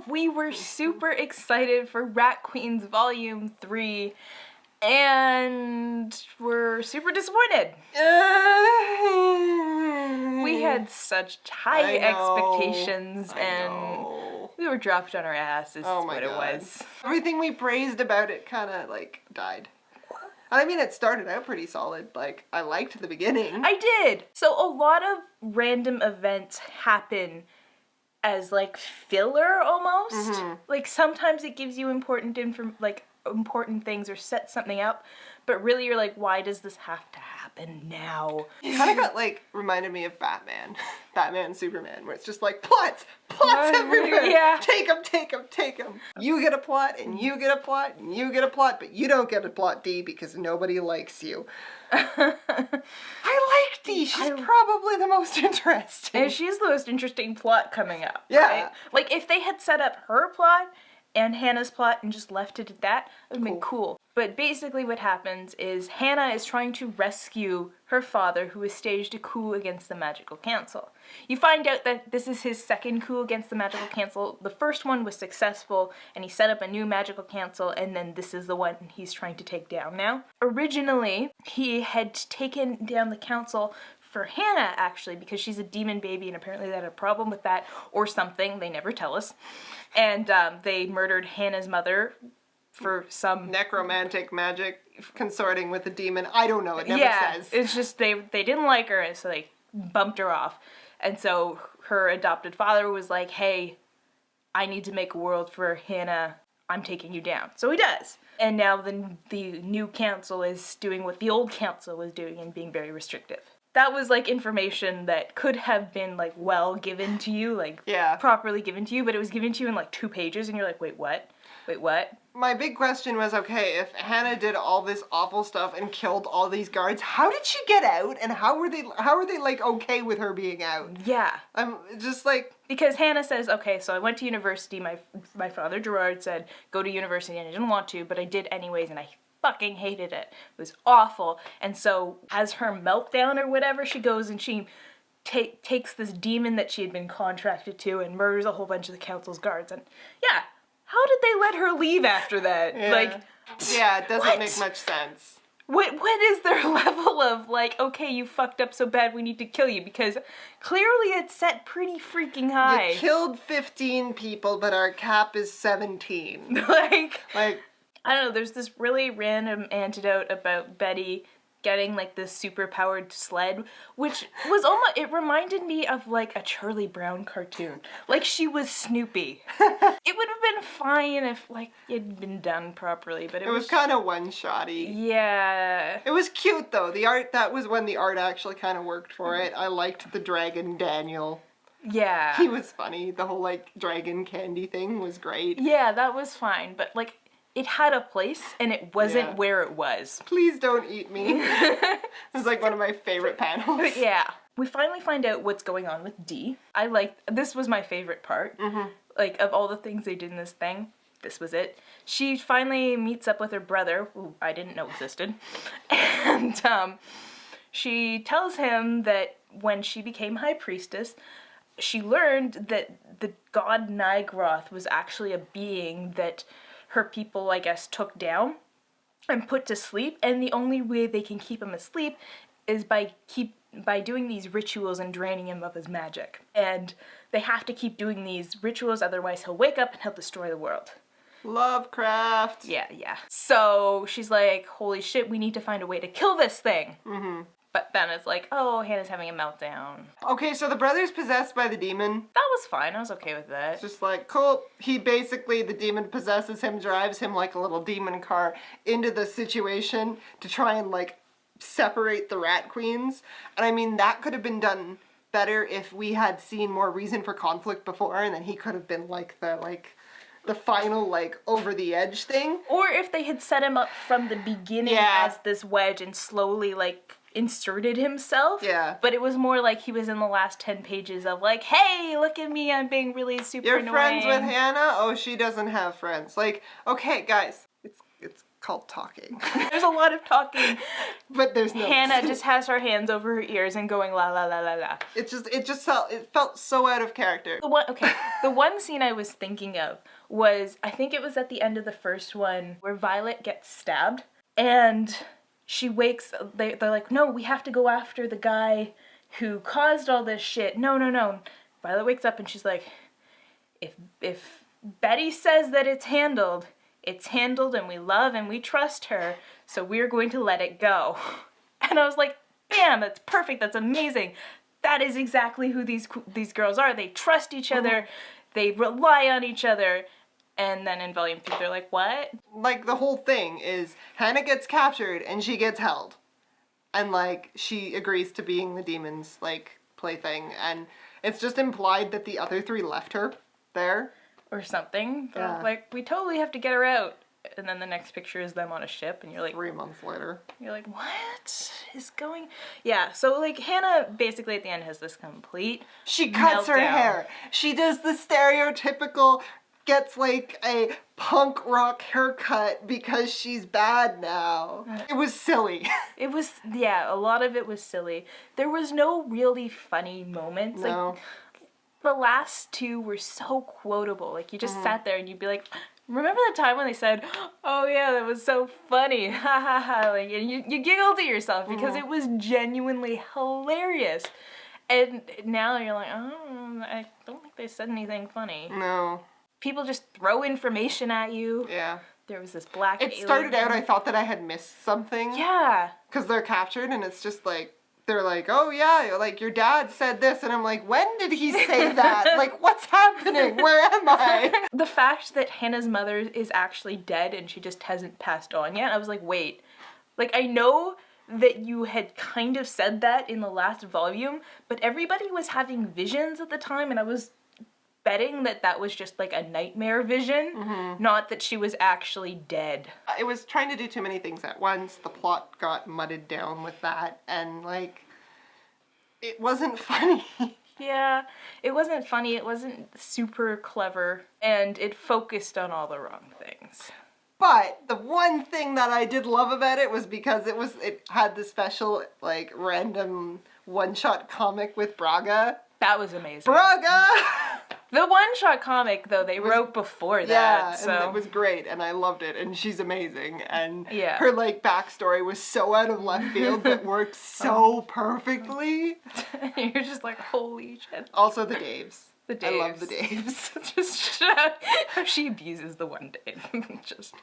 So we were super excited for Rat Queens Volume 3, and we're super disappointed. We had such high expectations, and we were dropped on our asses. Oh my God. It was. Everything we praised about it kind of like died. I mean, it started out pretty solid. Like, I liked the beginning. I did. So a lot of random events happen as like filler almost. Mm-hmm. Like sometimes it gives you important things or sets something up, but really you're like, why does this have to happen now? It kind of got like reminded me of Batman, Superman, where it's just like plots everywhere. Yeah. Take them. You get a plot, and you get a plot, and you get a plot, but you don't get a plot, D, because nobody likes you. I like D. She's probably the most interesting. And she's the most interesting plot coming up. Yeah. Right? Like if they had set up her plot and Hannah's plot and just left it at that, it would have been cool. But basically what happens is Hannah is trying to rescue her father, who has staged a coup against the Magical Council. You find out that this is his second coup against the Magical Council. The first one was successful, and he set up a new Magical Council, and then this is the one he's trying to take down now. Originally, he had taken down the council for Hannah, actually, because she's a demon baby, and apparently they had a problem with that, or something, they never tell us. And they murdered Hannah's mother for some necromantic magic consorting with a demon. I don't know, it never says. It's just they didn't like her, and so they bumped her off. And so her adopted father was like, hey, I need to make a world for Hannah. I'm taking you down. So he does. And now the new council is doing what the old council was doing and being very restrictive. That was like information that could have been like well given to you, like properly given to you, but it was given to you in like 2 pages, and you're like, wait, what? Wait, what? My big question was, okay, if Hannah did all this awful stuff and killed all these guards, how did she get out, and how are they like okay with her being out? Yeah. I'm just like... Because Hannah says, okay, so I went to university, my father Gerard said, go to university, and I didn't want to, but I did anyways, and I fucking hated it. It was awful. And so as her meltdown or whatever, she goes and she takes this demon that she had been contracted to and murders a whole bunch of the council's guards. And yeah, how did they let her leave after that? Yeah, it doesn't make much sense. What is their level of like, okay, you fucked up so bad we need to kill you? Because clearly it's set pretty freaking high. You killed 15 people, but our cap is 17. like I don't know, there's this really random anecdote about Betty getting like this super powered sled, which was almost, it reminded me of like a Charlie Brown cartoon. Like she was Snoopy. It would have been fine if like it'd been done properly, but it was kind of one-shotty. Yeah. It was cute though. The art, that was when the art actually kind of worked for it. I liked the dragon Daniel. Yeah. He was funny. The whole like dragon candy thing was great. Yeah, that was fine, but like it had a place, and it wasn't where it was. Please don't eat me. It was like one of my favorite panels. But yeah. We finally find out what's going on with Dee. This was my favorite part. Mm-hmm. Like, of all the things they did in this thing, this was it. She finally meets up with her brother, who I didn't know existed, and she tells him that when she became High Priestess, she learned that the god Nigroth was actually a being that her people, I guess, took down and put to sleep, and the only way they can keep him asleep is by doing these rituals and draining him of his magic. And they have to keep doing these rituals, otherwise he'll wake up and he'll destroy the world. Lovecraft. Yeah. So she's like, holy shit, we need to find a way to kill this thing. Mm-hmm. But then it's like, oh, Hannah's having a meltdown. Okay, so the brother's possessed by the demon. That was fine. I was okay with that. It's just like, cool. He basically, the demon possesses him, drives him like a little demon car into the situation to try and like separate the rat queens. And I mean, that could have been done better if we had seen more reason for conflict before, and then he could have been like the final, like, over the edge thing. Or if they had set him up from the beginning as this wedge and slowly, like, inserted himself. Yeah. But it was more like he was in the last 10 pages of like, hey, look at me, I'm being really super annoying. You're friends with Hannah? Oh, she doesn't have friends. Like, okay, guys, it's called talking. There's a lot of talking. But there's no... Hannah just has her hands over her ears and going la la la la la. It felt so out of character. The one scene I was thinking of was, I think it was at the end of the first one, where Violet gets stabbed, and she wakes, they're like, no, we have to go after the guy who caused all this shit. No. Violet wakes up and she's like, if Betty says that it's handled and we love and we trust her, so we're going to let it go. And I was like, bam, that's perfect, that's amazing. That is exactly who these girls are. They trust each other, they rely on each other. And then in Volume 3, they're like, what? Like, the whole thing is, Hannah gets captured and she gets held. And, like, she agrees to being the demon's, like, plaything. And it's just implied that the other three left her there. Or something. Yeah. Like, we totally have to get her out. And then the next picture is them on a ship, and you're like... 3 months later. You're like, what is going... Yeah, so, like, Hannah basically at the end has this complete She cuts her meltdown. hair. She does the stereotypical... gets like a punk rock haircut because she's bad now. It was silly. It was, yeah, a lot of it was silly. There was no really funny moments. No. Like, the last two were so quotable. Like, you just sat there and you'd be like, remember the time when they said, oh yeah, that was so funny, ha ha ha, like, and you giggled to yourself because it was genuinely hilarious. And now you're like, oh, I don't think they said anything funny. No. People just throw information at you. Yeah. There was this black It started out, I thought that I had missed something. Yeah. Because they're captured and it's just like, they're like, oh yeah, like your dad said this. And I'm like, when did he say that? Like, what's happening? Where am I? The fact that Hannah's mother is actually dead and she just hasn't passed on yet, I was like, wait. Like, I know that you had kind of said that in the last volume, but everybody was having visions at the time, and I was betting that that was just like a nightmare vision, not that she was actually dead. It was trying to do too many things at once. The plot got mudded down with that, and like, it wasn't funny. Yeah, it wasn't funny, it wasn't super clever, and it focused on all the wrong things. But the one thing that I did love about it was because it had the special, like, random one-shot comic with Braga. That was amazing. Braga! The one-shot comic, though, they wrote before that, yeah, so... and it was great, and I loved it, and she's amazing, and yeah. her, like, backstory was so out of left field, but worked so perfectly. You're just like, holy shit. Also the Daves. The Daves. I love the Daves. Just how she abuses the one Dave. Just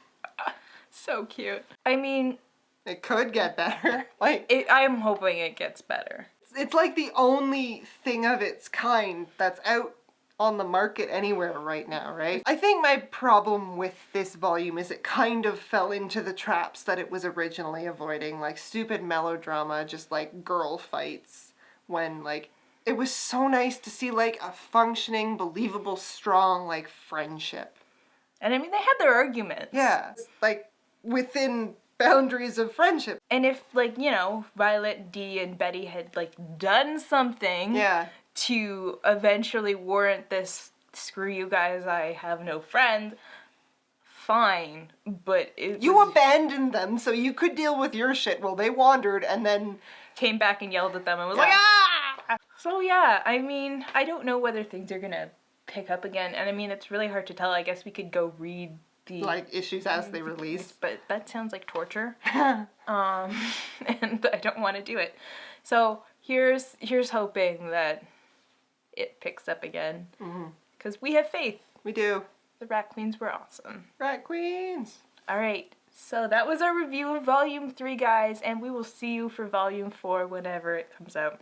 so cute. I mean... It could get better. Like, I'm hoping it gets better. It's like the only thing of its kind that's out on the market anywhere right now, right? I think my problem with this volume is it kind of fell into the traps that it was originally avoiding, like stupid melodrama, just like girl fights, when like, it was so nice to see like a functioning, believable, strong like friendship. And I mean, they had their arguments. Yeah, like within boundaries of friendship. And if like, you know, Violet, Dee, and Betty had like done something to eventually warrant this, screw you guys, I have no friends, fine, but you abandoned them so you could deal with your shit while they wandered and then came back and yelled at them and was like, ah! So yeah, I mean, I don't know whether things are gonna pick up again, and I mean, it's really hard to tell. I guess we could go read the... like, issues as they release. But that sounds like torture. And I don't want to do it. So here's hoping that it picks up again. Because we have faith. We do. The Rat Queens were awesome. Rat Queens! Alright, so that was our review of Volume 3, guys, and we will see you for Volume 4 whenever it comes out.